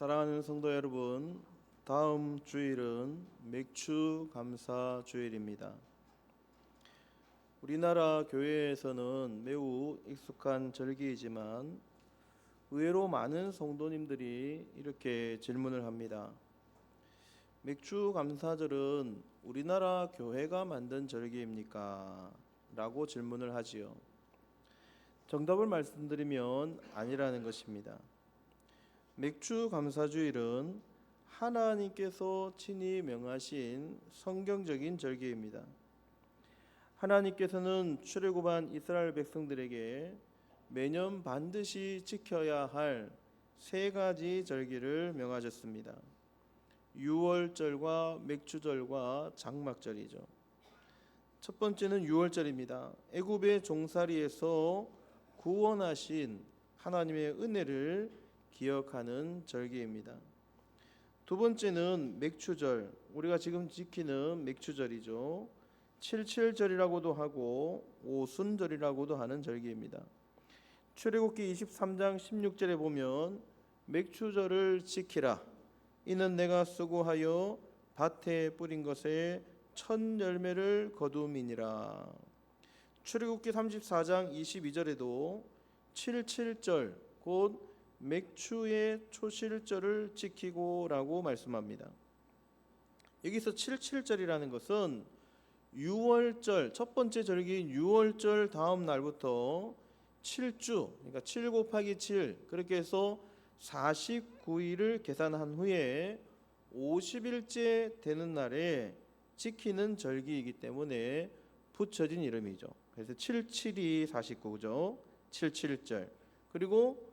사랑하는 성도 여러분, 다음 주일은 맥주 감사 주일입니다. 우리나라 교회에서는 매우 익숙한 절기이지만 의외로 많은 성도님들이 이렇게 질문을 합니다. 맥주 감사절은 우리나라 교회가 만든 절기입니까? 라고 질문을 하지요. 정답을 말씀드리면 아니라는 것입니다. 맥주 감사주일은 하나님께서 친히 명하신 성경적인 절기입니다. 하나님께서는 출애굽한 이스라엘 백성들에게 매년 반드시 지켜야 할 세 가지 절기를 명하셨습니다. 유월절과 맥주절과 장막절이죠. 첫 번째는 유월절입니다. 애굽의 종살이에서 구원하신 하나님의 은혜를 기억하는 절기입니다. 두 번째는 맥주절, 우리가 지금 지키는 맥주절이죠. 칠칠절이라고도 하고 오순절이라고도 하는 절기입니다. 출애굽기 23장 16절에 보면 맥주절을 지키라. 이는 내가 수고하여 밭에 뿌린 것에 첫 열매를 거두음이니라. 출애굽기 34장 22절에도 칠칠절 곧 맥주의 초실절을 지키고라고 말씀합니다. 여기서 칠칠절이라는 것은 유월절, 첫 번째 절기인 유월절 다음 날부터 7주, 그러니까 7 곱하기 7 그렇게 해서 49일을 계산한 후에 50일째 되는 날에 지키는 절기이기 때문에 붙여진 이름이죠. 그래서 77이 49죠. 77절. 그리고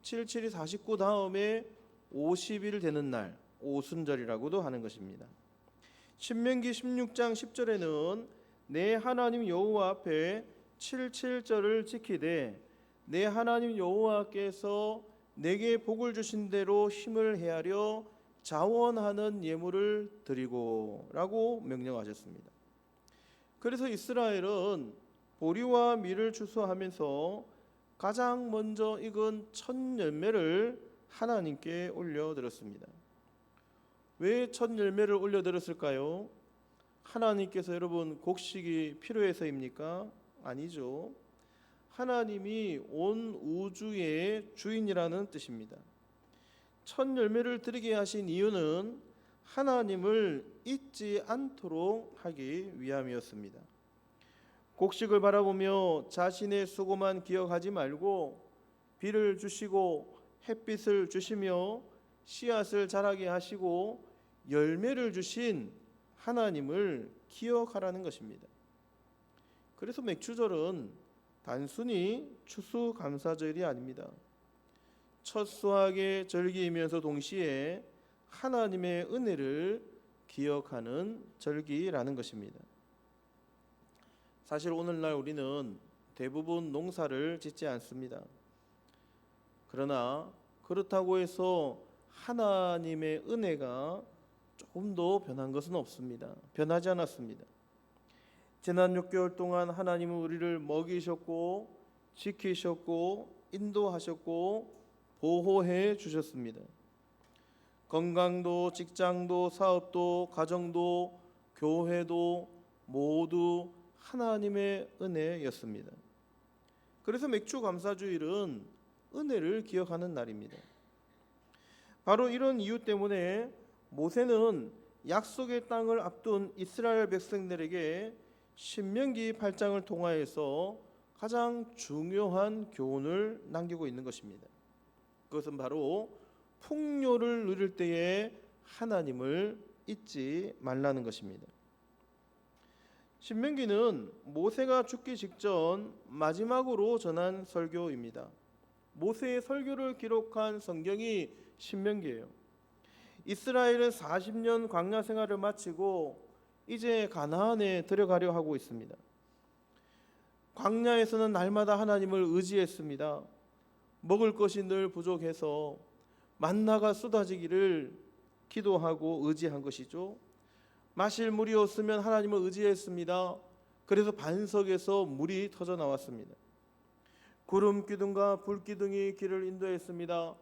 77이 49 다음에 50일 되는 날 오순절이라고도 하는 것입니다. 신명기 16장 10절에는 내 하나님 여호와 앞에 77절을 지키되 내 하나님 여호와께서 내게 복을 주신 대로 힘을 헤아려 자원하는 예물을 드리고 라고 명령하셨습니다. 그래서 이스라엘은 보리와 밀을 추수하면서 가장 먼저 익은 첫 열매를 하나님께 올려드렸습니다. 왜 첫 열매를 올려드렸을까요? 하나님께서 여러분 곡식이 필요해서입니까? 아니죠. 하나님이 온 우주의 주인이라는 뜻입니다. 첫 열매를 드리게 하신 이유는 하나님을 잊지 않도록 하기 위함이었습니다. 곡식을 바라보며 자신의 수고만 기억하지 말고 비를 주시고 햇빛을 주시며 씨앗을 자라게 하시고 열매를 주신 하나님을 기억하라는 것입니다. 그래서 맥주절은 단순히 추수감사절이 아닙니다. 첫 수확의 절기이면서 동시에 하나님의 은혜를 기억하는 절기라는 것입니다. 사실 오늘날 우리는 대부분 농사를 짓지 않습니다. 그러나 그렇다고 해서 하나님의 은혜가 조금 더 변한 것은 없습니다. 변하지 않았습니다. 지난 6개월 동안 하나님은 우리를 먹이셨고 지키셨고 인도하셨고 보호해 주셨습니다. 건강도 직장도 사업도 가정도 교회도 모두 하나님의 은혜였습니다. 그래서 맥주 감사주일은 은혜를 기억하는 날입니다. 바로 이런 이유 때문에 모세는 약속의 땅을 앞둔 이스라엘 백성들에게 신명기 8장을 통하여서 가장 중요한 교훈을 남기고 있는 것입니다. 그것은 바로 풍요를 누릴 때에 하나님을 잊지 말라는 것입니다. 신명기는 모세가 죽기 직전 마지막으로 전한 설교입니다. 모세의 설교를 기록한 성경이 신명기예요. 이스라엘은 40년 광야 생활을 마치고 이제 가나안에 들어가려 하고 있습니다. 광야에서는 날마다 하나님을 의지했습니다. 먹을 것이 늘 부족해서 만나가 쏟아지기를 기도하고 의지한 것이죠. 마실 물이 없으면 하나님을 의지했습니다. 그래서 반석에서 물이 터져 나왔습니다. 구름 기둥과 불 기둥이 길을 인도했습니다.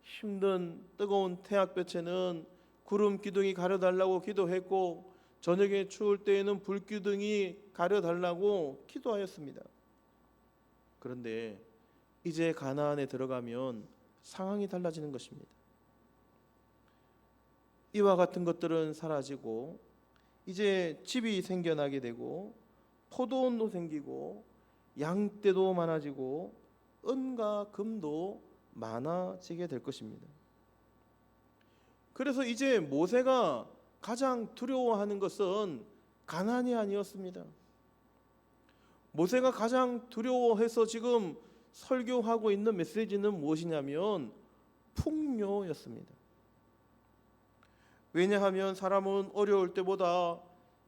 힘든 뜨거운 태양볕에는 구름 기둥이 가려달라고 기도했고 저녁에 추울 때에는 불 기둥이 가려달라고 기도하였습니다. 그런데 이제 가나안에 들어가면 상황이 달라지는 것입니다. 이와 같은 것들은 사라지고 이제 집이 생겨나게 되고 포도원도 생기고 양떼도 많아지고 은과 금도 많아지게 될 것입니다. 그래서 이제 모세가 가장 두려워하는 것은 가나안이 아니었습니다. 모세가 가장 두려워해서 지금 설교하고 있는 메시지는 무엇이냐면 풍요였습니다. 왜냐하면 사람은 어려울 때보다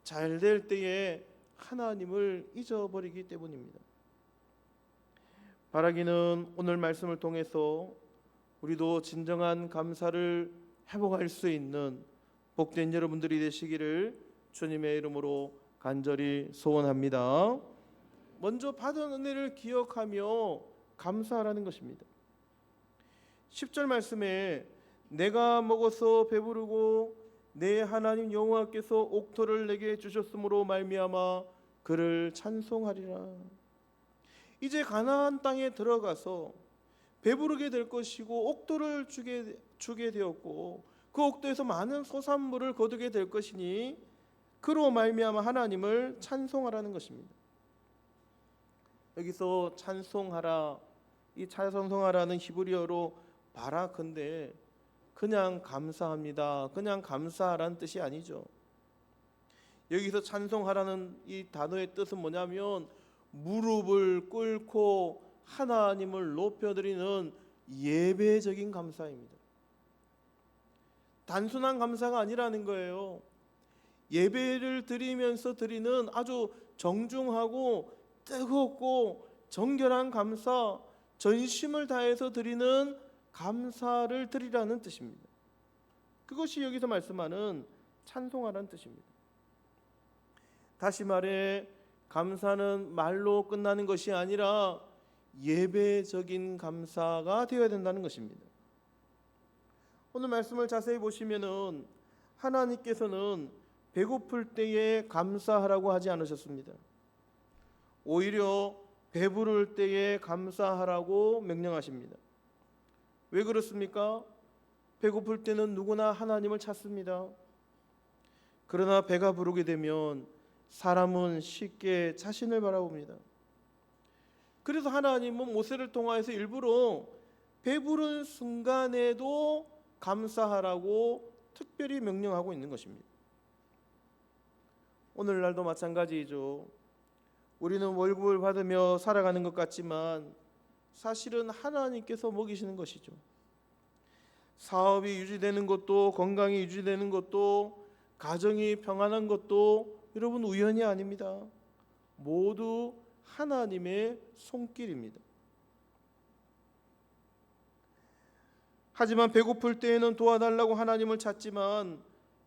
잘 될 때에 하나님을 잊어버리기 때문입니다. 바라기는 오늘 말씀을 통해서 우리도 진정한 감사를 회복할 수 있는 복된 여러분들이 되시기를 주님의 이름으로 간절히 소원합니다. 먼저 받은 은혜를 기억하며 감사하라는 것입니다. 10절 말씀에 내가 먹어서 배부르고 내 하나님 여호와께서 옥토를 내게 주셨으므로 말미암아 그를 찬송하리라. 이제 가나안 땅에 들어가서 배부르게 될 것이고 옥토를 주게 되었고 그 옥토에서 많은 소산물을 거두게 될 것이니 그로 말미암아 하나님을 찬송하라는 것입니다. 여기서 찬송하라, 이 찬송하라는 히브리어로 바라크인데 그냥 감사합니다, 그냥 감사하라는 뜻이 아니죠. 여기서 찬송하라는 이 단어의 뜻은 뭐냐면 무릎을 꿇고 하나님을 높여드리는 예배적인 감사입니다. 단순한 감사가 아니라는 거예요. 예배를 드리면서 드리는 아주 정중하고 뜨겁고 정결한 감사, 전심을 다해서 드리는 감사를 드리라는 뜻입니다. 그것이 여기서 말씀하는 찬송하라는 뜻입니다. 다시 말해 감사는 말로 끝나는 것이 아니라 예배적인 감사가 되어야 된다는 것입니다. 오늘 말씀을 자세히 보시면은 하나님께서는 배고플 때에 감사하라고 하지 않으셨습니다. 오히려 배부를 때에 감사하라고 명령하십니다. 왜 그렇습니까? 배고플 때는 누구나 하나님을 찾습니다. 그러나 배가 부르게 되면 사람은 쉽게 자신을 바라봅니다. 그래서 하나님은 모세를 통하여서 일부러 배부른 순간에도 감사하라고 특별히 명령하고 있는 것입니다. 오늘날도 마찬가지이죠. 우리는 월급을 받으며 살아가는 것 같지만 사실은 하나님께서 먹이시는 것이죠. 사업이 유지되는 것도, 건강이 유지되는 것도, 가정이 평안한 것도 여러분 우연이 아닙니다. 모두 하나님의 손길입니다. 하지만 배고플 때에는 도와달라고 하나님을 찾지만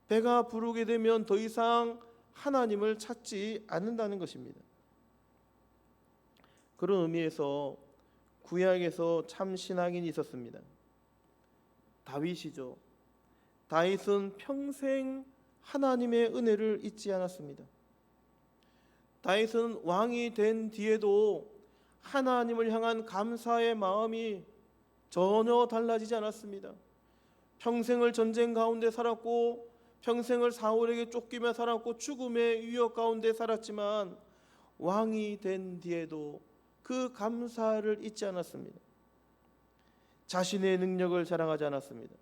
배가 부르게 되면 더 이상 하나님을 찾지 않는다는 것입니다. 그런 의미에서 구약에서 참 신앙인이 있었습니다. 다윗이죠. 다윗은 평생 하나님의 은혜를 잊지 않았습니다. 다윗은 왕이 된 뒤에도 하나님을 향한 감사의 마음이 전혀 달라지지 않았습니다. 평생을 전쟁 가운데 살았고 평생을 사울에게 쫓기며 살았고 죽음의 위협 가운데 살았지만 왕이 된 뒤에도 그 감사를 잊지 않았습니다. 자신의 능력을 자랑하지 않았습니다.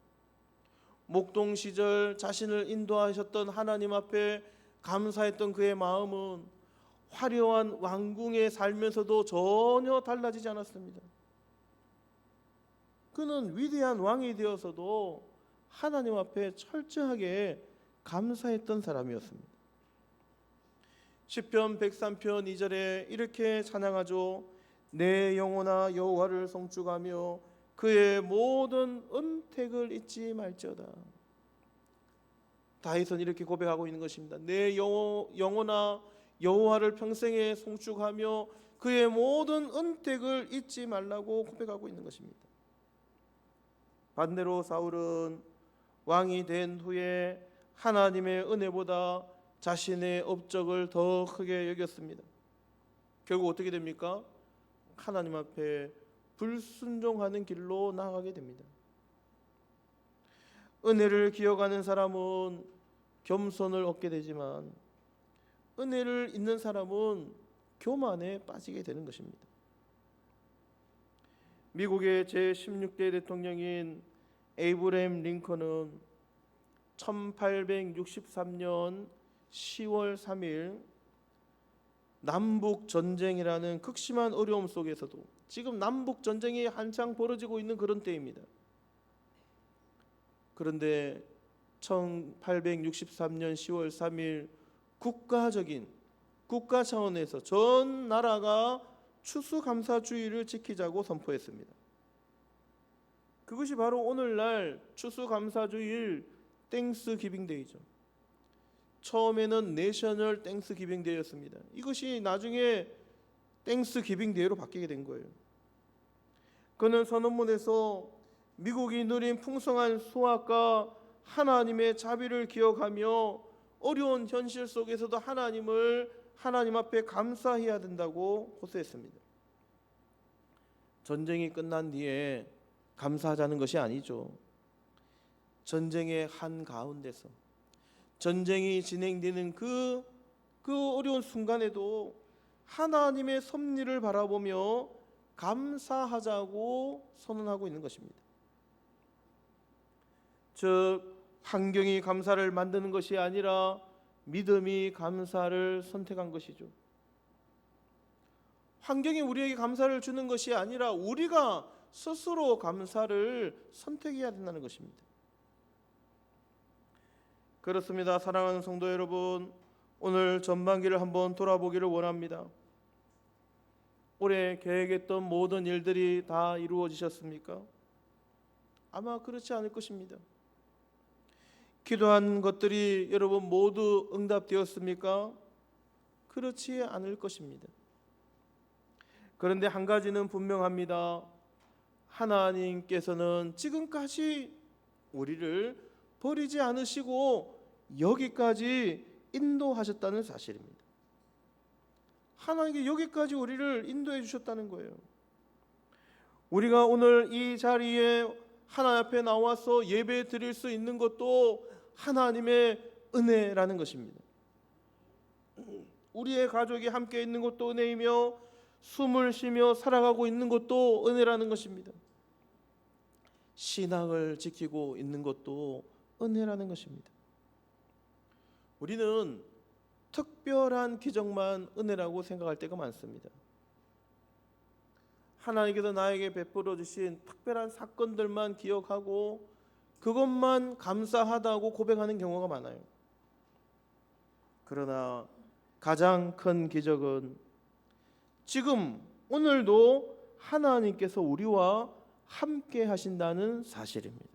목동 시절 자신을 인도하셨던 하나님 앞에 감사했던 그의 마음은 화려한 왕궁에 살면서도 전혀 달라지지 않았습니다. 그는 위대한 왕이 되어서도 하나님 앞에 철저하게 감사했던 사람이었습니다. 시편 103편 2절에 이렇게 찬양하죠. 내 영혼아 여호와를 송축하며 그의 모든 은택을 잊지 말지어다. 다윗은 이렇게 고백하고 있는 것입니다. 내 영혼아 여호와를 평생에 송축하며 그의 모든 은택을 잊지 말라고 고백하고 있는 것입니다. 반대로 사울은 왕이 된 후에 하나님의 은혜보다 자신의 업적을 더 크게 여겼습니다. 결국 어떻게 됩니까? 하나님 앞에 불순종하는 길로 나아가게 됩니다. 은혜를 기억하는 사람은 겸손을 얻게 되지만 은혜를 잊는 사람은 교만에 빠지게 되는 것입니다. 미국의 제16대 대통령인 에이브러햄 링컨은 1863년 10월 3일 남북 전쟁이라는 극심한 어려움 속에서도 지금 남북 전쟁이 한창 벌어지고 있는 그런 때입니다. 그런데 1863년 10월 3일 국가 차원에서 전 나라가 추수감사주의를 지키자고 선포했습니다. 그것이 바로 오늘날 추수감사주일 땡스기빙데이죠. 처음에는 내셔널 땡스기빙데이였습니다. 이것이 나중에 땡스기빙데이로 바뀌게 된 거예요. 그는 선언문에서 미국이 누린 풍성한 수확과 하나님의 자비를 기억하며 어려운 현실 속에서도 하나님 앞에 감사해야 된다고 호소했습니다. 전쟁이 끝난 뒤에 감사하자는 것이 아니죠. 전쟁의 한가운데서 전쟁이 진행되는 그 어려운 순간에도 하나님의 섭리를 바라보며 감사하자고 선언하고 있는 것입니다. 즉 환경이 감사를 만드는 것이 아니라 믿음이 감사를 선택한 것이죠. 환경이 우리에게 감사를 주는 것이 아니라 우리가 스스로 감사를 선택해야 된다는 것입니다. 그렇습니다. 사랑하는 성도 여러분, 오늘 전반기를 한번 돌아보기를 원합니다. 올해 계획했던 모든 일들이 다 이루어지셨습니까? 아마 그렇지 않을 것입니다. 기도한 것들이 여러분 모두 응답되었습니까? 그렇지 않을 것입니다. 그런데 한 가지는 분명합니다. 하나님께서는 지금까지 우리를 버리지 않으시고 여기까지 인도하셨다는 사실입니다. 하나님께 여기까지 우리를 인도해 주셨다는 거예요. 우리가 오늘 이 자리에 하나님 앞에 나와서 예배 드릴 수 있는 것도 하나님의 은혜라는 것입니다. 우리의 가족이 함께 있는 것도 은혜이며 숨을 쉬며 살아가고 있는 것도 은혜라는 것입니다. 신앙을 지키고 있는 것도 은혜라는 것입니다. 우리는 특별한 기적만 은혜라고 생각할 때가 많습니다. 하나님께서 나에게 베풀어 주신 특별한 사건들만 기억하고 그것만 감사하다고 고백하는 경우가 많아요. 그러나 가장 큰 기적은 지금 오늘도 하나님께서 우리와 함께 하신다는 사실입니다.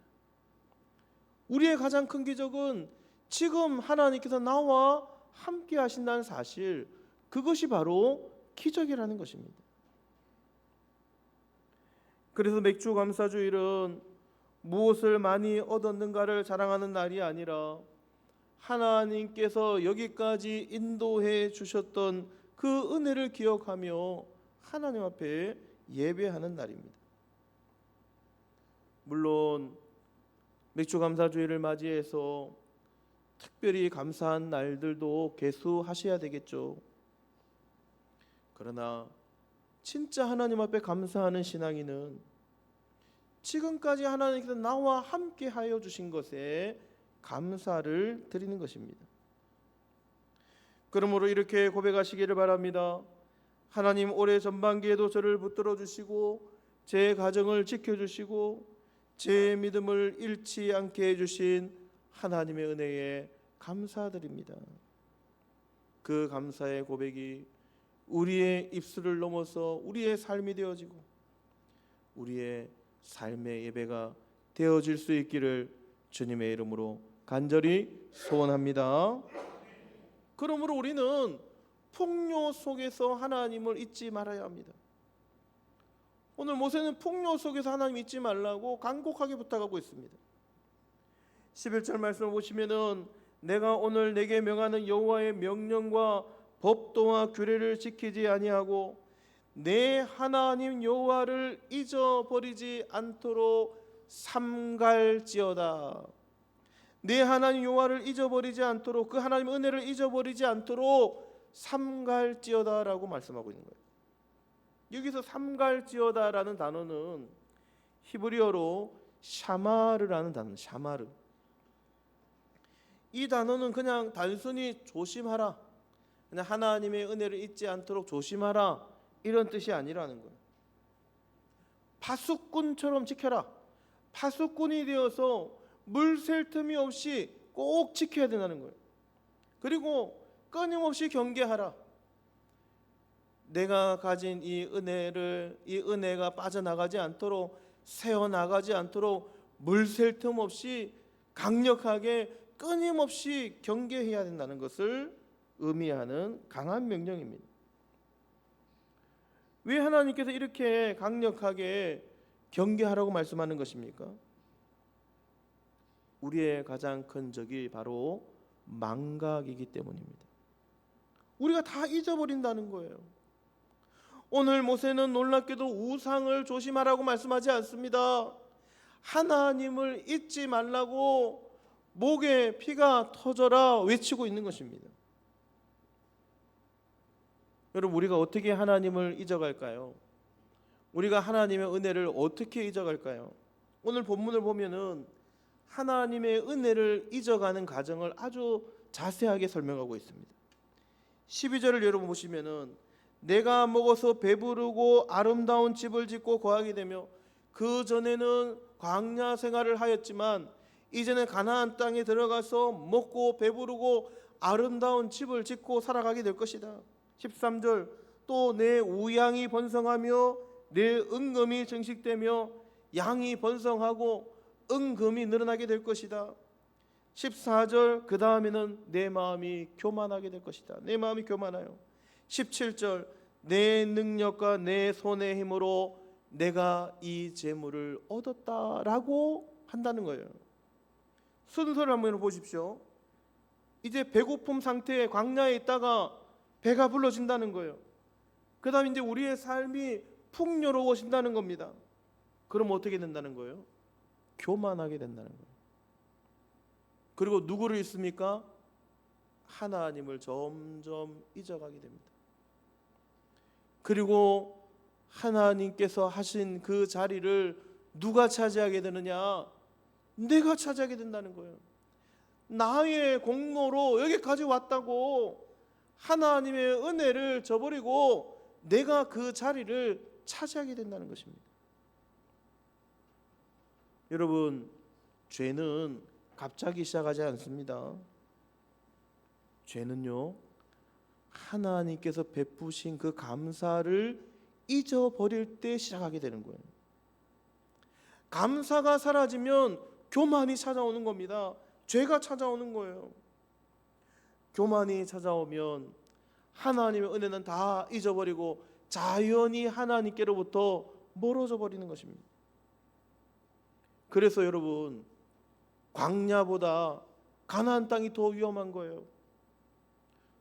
우리의 가장 큰 기적은 지금 하나님께서 나와 함께 하신다는 사실, 그것이 바로 기적이라는 것입니다. 그래서 맥주 감사주일은 무엇을 많이 얻었는가를 자랑하는 날이 아니라 하나님께서 여기까지 인도해 주셨던 그 은혜를 기억하며 하나님 앞에 예배하는 날입니다. 물론 맥주 감사주일을 맞이해서 특별히 감사한 날들도 계수하셔야 되겠죠. 그러나 진짜 하나님 앞에 감사하는 신앙인은 지금까지 하나님께서 나와 함께 하여 주신 것에 감사를 드리는 것입니다. 그러므로 이렇게 고백하시기를 바랍니다. 하나님, 올해 전반기에도 저를 붙들어 주시고 제 가정을 지켜주시고 제 믿음을 잃지 않게 해주신 하나님의 은혜에 감사드립니다. 그 감사의 고백이 우리의 입술을 넘어서 우리의 삶이 되어지고 우리의 삶의 예배가 되어질 수 있기를 주님의 이름으로 간절히 소원합니다. 그러므로 우리는 풍요 속에서 하나님을 잊지 말아야 합니다. 오늘 모세는 풍요 속에서 하나님 잊지 말라고 간곡하게 부탁하고 있습니다. 11절 말씀을 보시면은 내가 오늘 내게 명하는 여호와의 명령과 법도와 규례를 지키지 아니하고 내 하나님 여호와를 잊어버리지 않도록 삼갈지어다. 내 하나님 여호와를 잊어버리지 않도록, 그 하나님 은혜를 잊어버리지 않도록 삼갈지어다라고 말씀하고 있는 거예요. 여기서 삼갈지어다라는 단어는 히브리어로 샤마르라는 단어, 샤마르. 이 단어는 그냥 단순히 조심하라, 그냥 하나님의 은혜를 잊지 않도록 조심하라, 이런 뜻이 아니라는 거예요. 파수꾼처럼 지켜라. 파수꾼이 되어서 물 셀 틈이 없이 꼭 지켜야 된다는 거예요. 그리고 끊임없이 경계하라. 내가 가진 이 은혜가 빠져나가지 않도록, 새어나가지 않도록 물 셀 틈 없이 강력하게 끊임없이 경계해야 된다는 것을 의미하는 강한 명령입니다. 왜 하나님께서 이렇게 강력하게 경계하라고 말씀하는 것입니까? 우리의 가장 큰 적이 바로 망각이기 때문입니다. 우리가 다 잊어버린다는 거예요. 오늘 모세는 놀랍게도 우상을 조심하라고 말씀하지 않습니다. 하나님을 잊지 말라고 목에 피가 터져라 외치고 있는 것입니다. 여러분, 우리가 어떻게 하나님을 잊어갈까요? 우리가 하나님의 은혜를 어떻게 잊어갈까요? 오늘 본문을 보면은 하나님의 은혜를 잊어가는 과정을 아주 자세하게 설명하고 있습니다. 12절을 여러분 보시면은 내가 먹어서 배부르고 아름다운 집을 짓고 거하게 되며 그 전에는 광야 생활을 하였지만 이제는 가나안 땅에 들어가서 먹고 배부르고 아름다운 집을 짓고 살아가게 될 것이다. 13절 또 내 우양이 번성하며 내 은금이 증식되며 양이 번성하고 은금이 늘어나게 될 것이다. 14절 그 다음에는 내 마음이 교만하게 될 것이다. 내 마음이 교만하여. 17절 내 능력과 내 손의 힘으로 내가 이 재물을 얻었다라고 한다는 거예요. 순서를 한번 보십시오. 이제 배고픔 상태에 광야에 있다가 배가 불러진다는 거예요. 그 다음에 이제 우리의 삶이 풍요로워진다는 겁니다. 그럼 어떻게 된다는 거예요? 교만하게 된다는 거예요. 그리고 누구를 잊습니까? 하나님을 점점 잊어가게 됩니다. 그리고 하나님께서 하신 그 자리를 누가 차지하게 되느냐? 내가 차지하게 된다는 거예요. 나의 공로로 여기까지 왔다고 하나님의 은혜를 저버리고 내가 그 자리를 차지하게 된다는 것입니다. 여러분, 죄는 갑자기 시작하지 않습니다. 죄는요, 하나님께서 베푸신 그 감사를 잊어버릴 때 시작하게 되는 거예요. 감사가 사라지면 교만이 찾아오는 겁니다. 죄가 찾아오는 거예요. 교만이 찾아오면 하나님의 은혜는 다 잊어버리고 자연히 하나님께로부터 멀어져 버리는 것입니다. 그래서 여러분, 광야보다 가나안 땅이 더 위험한 거예요.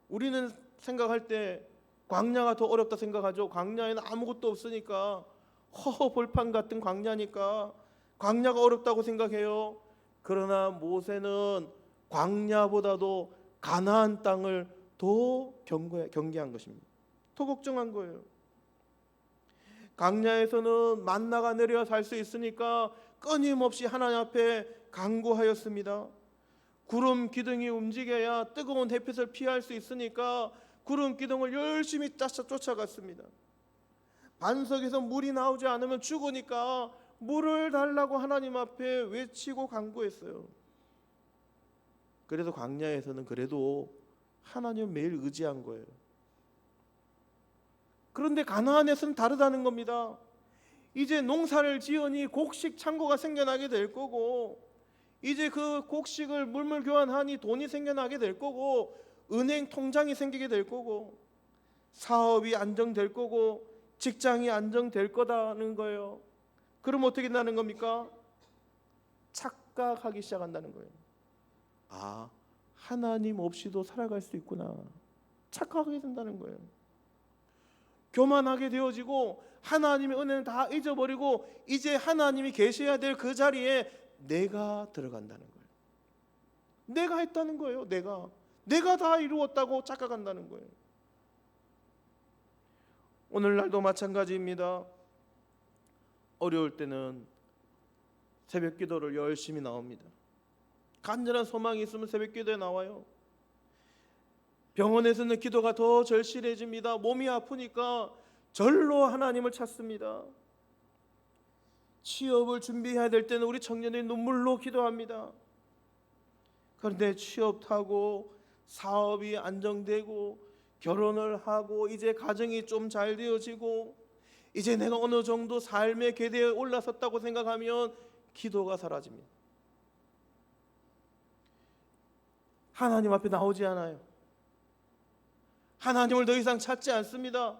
우리는 생각할 때 광야가 더 어렵다 생각하죠. 광야에는 아무것도 없으니까, 허허벌판 같은 광야니까 광야가 어렵다고 생각해요. 그러나 모세는 광야보다도 가나안 땅을 더 경계한 것입니다. 더 걱정한 거예요. 광야에서는 만나가 내려 살 수 있으니까 끊임없이 하나님 앞에 간구하였습니다. 구름 기둥이 움직여야 뜨거운 햇빛을 피할 수 있으니까 구름 기둥을 열심히 쫓아갔습니다. 반석에서 물이 나오지 않으면 죽으니까 물을 달라고 하나님 앞에 외치고 간구했어요. 그래서 광야에서는 그래도 하나님 매일 의지한 거예요. 그런데 가나안에서는 다르다는 겁니다. 이제 농사를 지으니 곡식 창고가 생겨나게 될 거고, 이제 그 곡식을 물물 교환하니 돈이 생겨나게 될 거고, 은행 통장이 생기게 될 거고, 사업이 안정될 거고, 직장이 안정될 거다는 거예요. 그럼 어떻게 된다는 겁니까? 착각하기 시작한다는 거예요. 아, 하나님 없이도 살아갈 수 있구나. 착각하게 된다는 거예요. 교만하게 되어지고 하나님의 은혜는 다 잊어버리고 이제 하나님이 계셔야 될 그 자리에 내가 들어간다는 거예요. 내가 했다는 거예요. 내가 다 이루었다고 착각한다는 거예요. 오늘날도 마찬가지입니다. 어려울 때는 새벽 기도를 열심히 나옵니다. 간절한 소망이 있으면 새벽 기도에 나와요. 병원에서는 기도가 더 절실해집니다. 몸이 아프니까 절로 하나님을 찾습니다. 취업을 준비해야 될 때는 우리 청년들이 눈물로 기도합니다. 그런데 취업하고 사업이 안정되고 결혼을 하고 이제 가정이 좀 잘 되어지고 이제 내가 어느 정도 삶의 궤도에 올라섰다고 생각하면 기도가 사라집니다. 하나님 앞에 나오지 않아요. 하나님을 더 이상 찾지 않습니다.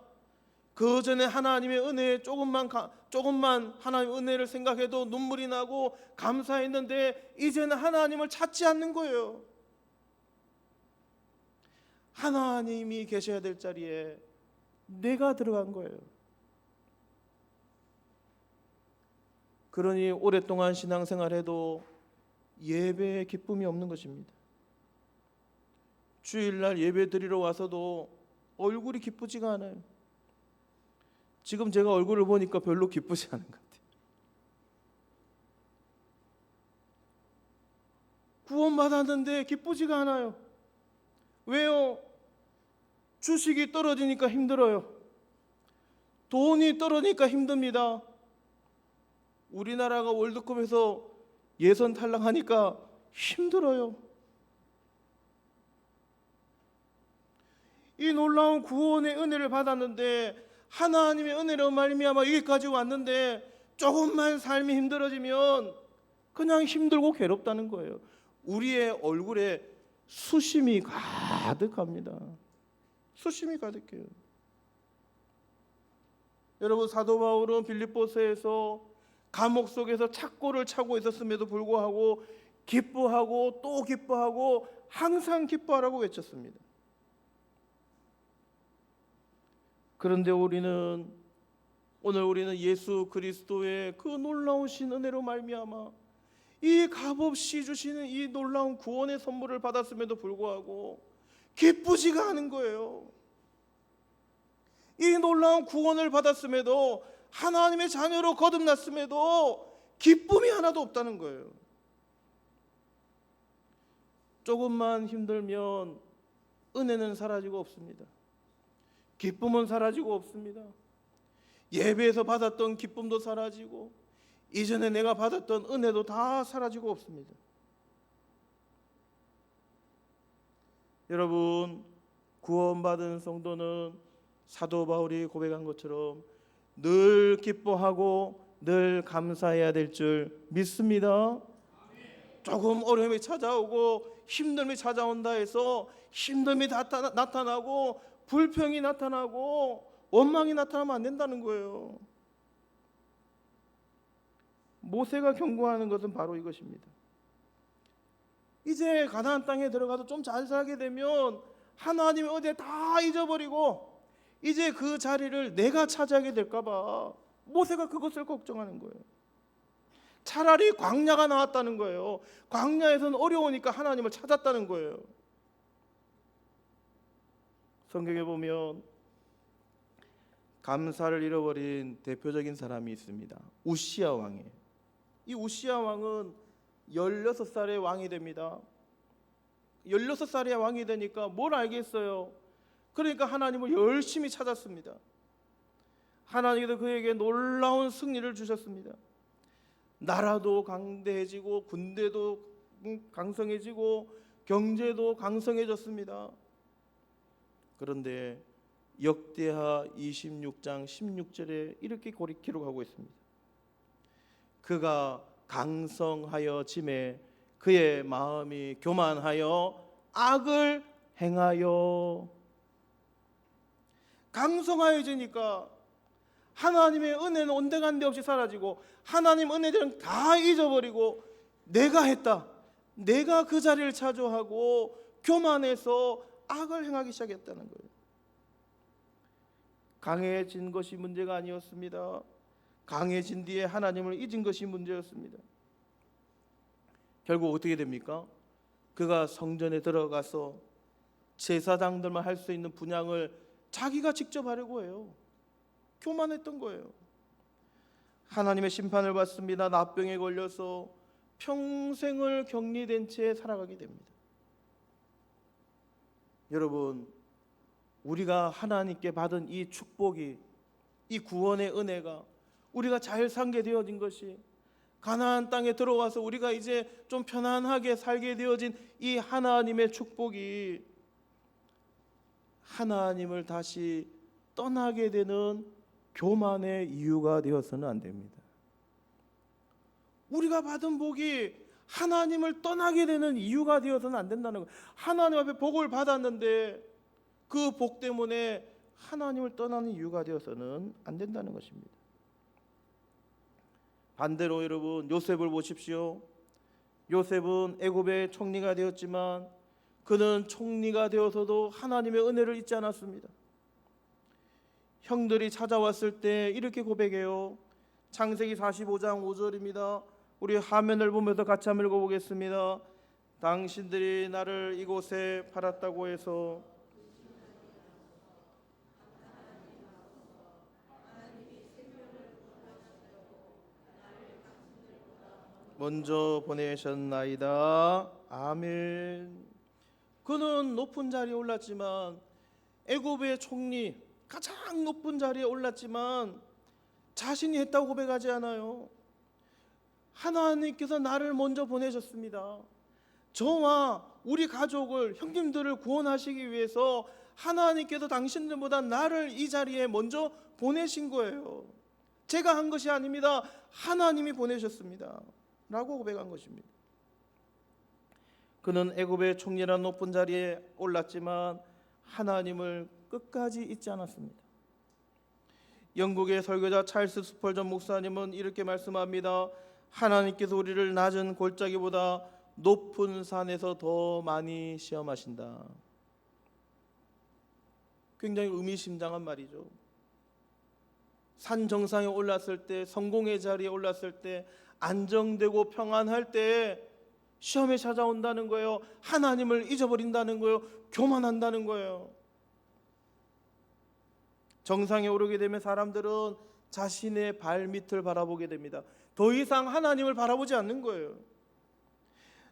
그 전에 하나님의 은혜에 조금만 하나님의 은혜를 생각해도 눈물이 나고 감사했는데 이제는 하나님을 찾지 않는 거예요. 하나님이 계셔야 될 자리에 내가 들어간 거예요. 그러니 오랫동안 신앙생활해도 예배에 기쁨이 없는 것입니다. 주일날 예배 드리러 와서도 얼굴이 기쁘지가 않아요. 지금 제가 얼굴을 보니까 별로 기쁘지 않은 것 같아요. 구원받았는데 기쁘지가 않아요. 왜요? 주식이 떨어지니까 힘들어요. 돈이 떨어지니까 힘듭니다. 우리나라가 월드컵에서 예선 탈락하니까 힘들어요. 이 놀라운 구원의 은혜를 받았는데 하나님의 은혜로 말미암아 여기까지 왔는데 조금만 삶이 힘들어지면 그냥 힘들고 괴롭다는 거예요. 우리의 얼굴에 수심이 가득합니다. 수심이 가득해요. 여러분, 사도 바울은 빌립보서에서 감옥 속에서 착고를 차고 있었음에도 불구하고 기뻐하고 또 기뻐하고 항상 기뻐하라고 외쳤습니다. 그런데 오늘 우리는 예수 그리스도의 그 놀라우신 은혜로 말미암아 이 값없이 주시는 이 놀라운 구원의 선물을 받았음에도 불구하고 기쁘지가 않은 거예요. 이 놀라운 구원을 받았음에도 하나님의 자녀로 거듭났음에도 기쁨이 하나도 없다는 거예요. 조금만 힘들면 은혜는 사라지고 없습니다. 기쁨은 사라지고 없습니다. 예배에서 받았던 기쁨도 사라지고 이전에 내가 받았던 은혜도 다 사라지고 없습니다. 여러분, 구원받은 성도는 사도 바울이 고백한 것처럼 늘 기뻐하고 늘 감사해야 될 줄 믿습니다. 조금 어려움이 찾아오고 힘듦이 찾아온다 해서 힘듦이 나타나고 불평이 나타나고 원망이 나타나면 안 된다는 거예요. 모세가 경고하는 것은 바로 이것입니다. 이제 가나안 땅에 들어가서 좀 잘 살게 되면 하나님의 은혜 다 잊어버리고 이제 그 자리를 내가 차지하게 될까 봐 모세가 그것을 걱정하는 거예요. 차라리 광야가 나왔다는 거예요. 광야에서는 어려우니까 하나님을 찾았다는 거예요. 성경에 보면 감사를 잃어버린 대표적인 사람이 있습니다. 우시야 왕이에요. 이 우시야 왕은 16살의 왕이 됩니다. 16살의 왕이 되니까 뭘 알겠어요? 그러니까 하나님을 열심히 찾았습니다. 하나님께서 그에게 놀라운 승리를 주셨습니다. 나라도 강대해지고 군대도 강성해지고 경제도 강성해졌습니다. 그런데 역대하 26장 16절에 이렇게 기록하고 있습니다. 그가 강성하여 짐에 그의 마음이 교만하여 악을 행하여. 강성하여지니까 하나님의 은혜는 온데간데 없이 사라지고 하나님 은혜들은 다 잊어버리고 내가 했다, 내가 그 자리를 차지하고 교만해서 악을 행하기 시작했다는 거예요. 강해진 것이 문제가 아니었습니다. 강해진 뒤에 하나님을 잊은 것이 문제였습니다. 결국 어떻게 됩니까? 그가 성전에 들어가서 제사장들만 할 수 있는 분향을 자기가 직접 하려고 해요. 교만했던 거예요. 하나님의 심판을 받습니다. 나병에 걸려서 평생을 격리된 채 살아가게 됩니다. 여러분, 우리가 하나님께 받은 이 축복이, 이 구원의 은혜가 우리가 잘 살게 되어진 것이, 가나안 땅에 들어와서 우리가 이제 좀 편안하게 살게 되어진 이 하나님의 축복이 하나님을 다시 떠나게 되는 교만의 이유가 되어서는 안 됩니다. 우리가 받은 복이 하나님을 떠나게 되는 이유가 되어서는 안 된다는 거예요. 하나님 앞에 복을 받았는데 그 복 때문에 하나님을 떠나는 이유가 되어서는 안 된다는 것입니다. 반대로 여러분, 요셉을 보십시오. 요셉은 애굽의 총리가 되었지만 그는 총리가 되어서도 하나님의 은혜를 잊지 않았습니다. 형들이 찾아왔을 때 이렇게 고백해요. 창세기 45장 5절입니다. 우리 화면을 보면서 같이 한번 읽어보겠습니다. 당신들이 나를 이곳에 팔았다고 해서 먼저 보내셨나이다. 아멘. 그는 높은 자리에 올랐지만, 애굽의 총리, 가장 높은 자리에 올랐지만 자신이 했다고 고백하지 않아요. 하나님께서 나를 먼저 보내셨습니다. 저와 우리 가족을, 형님들을 구원하시기 위해서 하나님께서 당신들보다 나를 이 자리에 먼저 보내신 거예요. 제가 한 것이 아닙니다. 하나님이 보내셨습니다 라고 고백한 것입니다. 그는 애굽의 총리라는 높은 자리에 올랐지만 하나님을 끝까지 잊지 않았습니다. 영국의 설교자 찰스 스펄전 목사님은 이렇게 말씀합니다. 하나님께서 우리를 낮은 골짜기보다 높은 산에서 더 많이 시험하신다. 굉장히 의미심장한 말이죠. 산 정상에 올랐을 때, 성공의 자리에 올랐을 때, 안정되고 평안할 때 시험에 찾아온다는 거예요. 하나님을 잊어버린다는 거예요. 교만한다는 거예요. 정상에 오르게 되면 사람들은 자신의 발밑을 바라보게 됩니다. 더 이상 하나님을 바라보지 않는 거예요.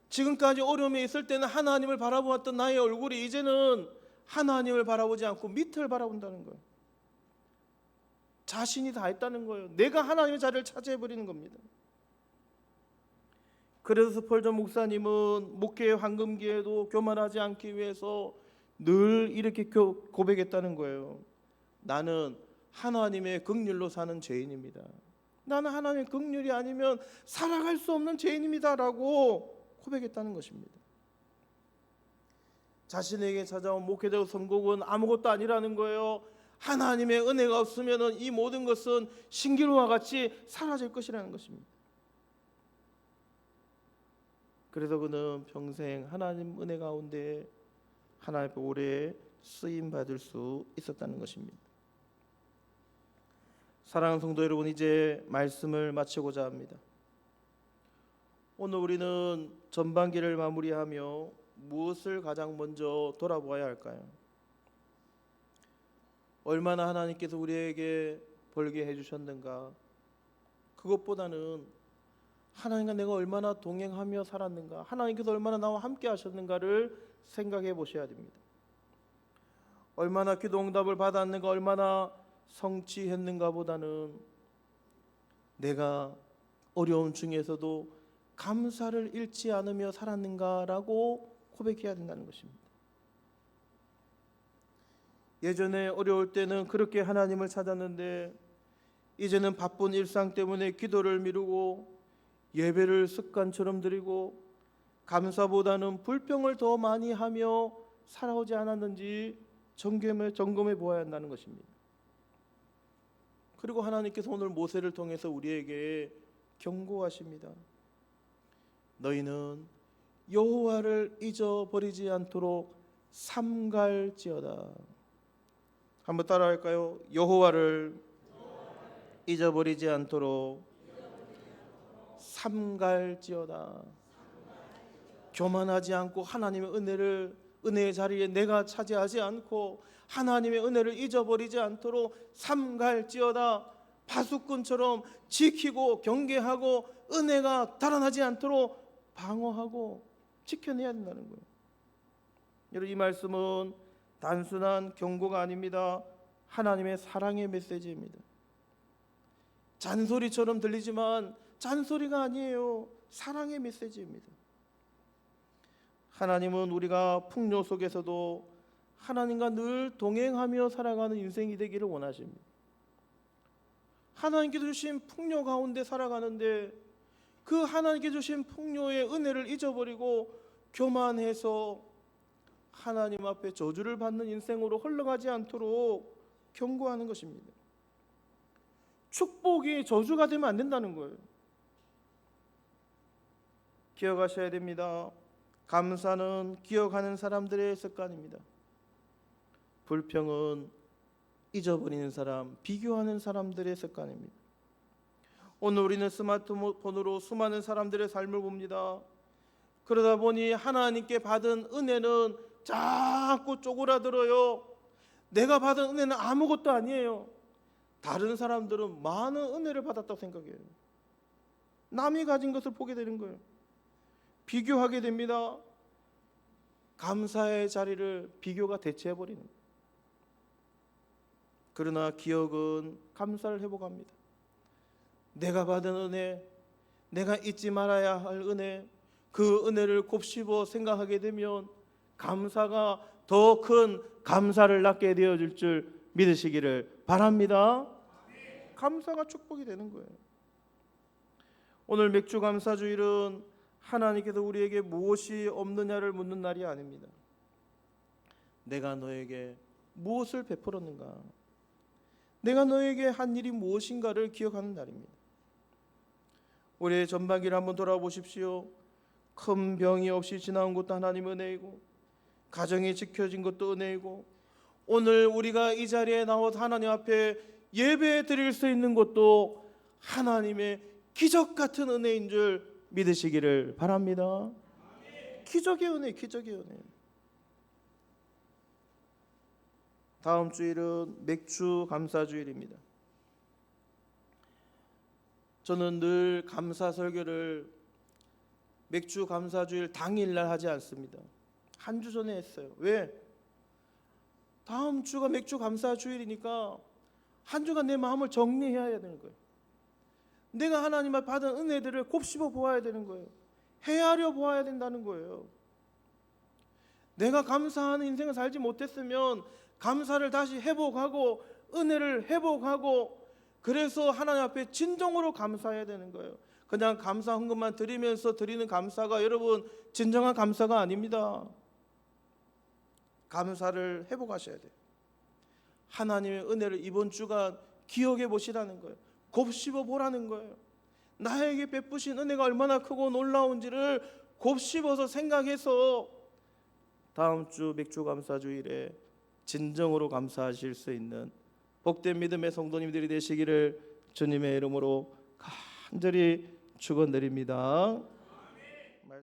지금까지 어려움에 있을 때는 하나님을 바라보았던 나의 얼굴이 이제는 하나님을 바라보지 않고 밑을 바라본다는 거예요. 자신이 다 했다는 거예요. 내가 하나님의 자리를 차지해버리는 겁니다. 그래서 스펄전 목사님은 목회의 황금기에도 교만하지 않기 위해서 늘 이렇게 고백했다는 거예요. 나는 하나님의 긍휼로 사는 죄인입니다. 나는 하나님의 긍휼이 아니면 살아갈 수 없는 죄인입니다 라고 고백했다는 것입니다. 자신에게 찾아온 목회적 성공은 아무것도 아니라는 거예요. 하나님의 은혜가 없으면 이 모든 것은 신기루와 같이 사라질 것이라는 것입니다. 그래서 그는 평생 하나님 은혜 가운데 하나님 앞에 오래 쓰임받을 수 있었다는 것입니다. 사랑하는 성도 여러분, 이제 말씀을 마치고자 합니다. 오늘 우리는 전반기를 마무리하며 무엇을 가장 먼저 돌아보아야 할까요? 얼마나 하나님께서 우리에게 벌게 해주셨는가, 그것보다는 하나님과 내가 얼마나 동행하며 살았는가, 하나님께서 얼마나 나와 함께 하셨는가를 생각해 보셔야 됩니다. 얼마나 기도 응답을 받았는가, 얼마나 성취했는가 보다는 내가 어려움 중에서도 감사를 잃지 않으며 살았는가라고 고백해야 된다는 것입니다. 예전에 어려울 때는 그렇게 하나님을 찾았는데 이제는 바쁜 일상 때문에 기도를 미루고 예배를 습관처럼 드리고 감사보다는 불평을 더 많이 하며 살아오지 않았는지 점검해 보아야 한다는 것입니다. 그리고 하나님께서 오늘 모세를 통해서 우리에게 경고하십니다. 너희는 여호와를 잊어버리지 않도록 삼갈지어다. 한번 따라할까요? 여호와를 잊어버리지 않도록 삼갈지어다. 교만하지 않고 하나님의 은혜의 자리에 내가 차지하지 않고 하나님의 은혜를 잊어버리지 않도록 삼갈지어다. 파수꾼처럼 지키고 경계하고 은혜가 달아나지 않도록 방어하고 지켜내야 된다는 거예요. 여러분, 이 말씀은 단순한 경고가 아닙니다. 하나님의 사랑의 메시지입니다. 잔소리처럼 들리지만 잔소리가 아니에요. 사랑의 메시지입니다. 하나님은 우리가 풍요 속에서도 하나님과 늘 동행하며 살아가는 인생이 되기를 원하십니다. 하나님께 주신 풍요 가운데 살아가는데 그 하나님께 주신 풍요의 은혜를 잊어버리고 교만해서 하나님 앞에 저주를 받는 인생으로 흘러가지 않도록 경고하는 것입니다. 축복이 저주가 되면 안 된다는 거예요. 기억하셔야 됩니다. 감사는 기억하는 사람들의 습관입니다. 불평은 잊어버리는 사람, 비교하는 사람들의 습관입니다. 오늘 우리는 스마트폰으로 수많은 사람들의 삶을 봅니다. 그러다 보니 하나님께 받은 은혜는 자꾸 쪼그라들어요. 내가 받은 은혜는 아무것도 아니에요. 다른 사람들은 많은 은혜를 받았다고 생각해요. 남이 가진 것을 보게 되는 거예요. 비교하게 됩니다. 감사의 자리를 비교가 대체해버리는 거예요. 그러나 기억은 감사를 회복합니다. 내가 받은 은혜, 내가 잊지 말아야 할 은혜, 그 은혜를 곱씹어 생각하게 되면 감사가 더 큰 감사를 낳게 되어질 줄 믿으시기를 바랍니다. 감사가 축복이 되는 거예요. 오늘 맥주 감사주일은 하나님께서 우리에게 무엇이 없느냐를 묻는 날이 아닙니다. 내가 너에게 무엇을 베풀었는가? 내가 너에게 한 일이 무엇인가를 기억하는 날입니다. 올해 전반기를 한번 돌아보십시오. 큰 병이 없이 지나온 것도 하나님의 은혜이고 가정이 지켜진 것도 은혜이고 오늘 우리가 이 자리에 나와서 하나님 앞에 예배 드릴 수 있는 것도 하나님의 기적 같은 은혜인 줄 믿으시기를 바랍니다. 기적의 은혜, 기적의 은혜. 다음 주일은 맥주 감사 주일입니다. 저는 늘 감사 설교를 맥주 감사 주일 당일날 하지 않습니다. 한 주 전에 했어요. 왜? 다음 주가 맥주 감사 주일이니까 한 주간 내 마음을 정리해야 되는 거예요. 내가 하나님 앞에 받은 은혜들을 곱씹어 보아야 되는 거예요. 헤아려 보아야 된다는 거예요. 내가 감사하는 인생을 살지 못했으면 감사를 다시 회복하고 은혜를 회복하고 그래서 하나님 앞에 진정으로 감사해야 되는 거예요. 그냥 감사 헌금만 드리면서 드리는 감사가 여러분 진정한 감사가 아닙니다. 감사를 회복하셔야 돼요. 하나님의 은혜를 이번 주간 기억해 보시라는 거예요. 곱씹어 보라는 거예요. 나에게 베푸신 은혜가 얼마나 크고 놀라운지를 곱씹어서 생각해서 다음 주 맥주 감사 주일에 진정으로 감사하실 수 있는 복된 믿음의 성도님들이 되시기를 주님의 이름으로 간절히 축원드립니다.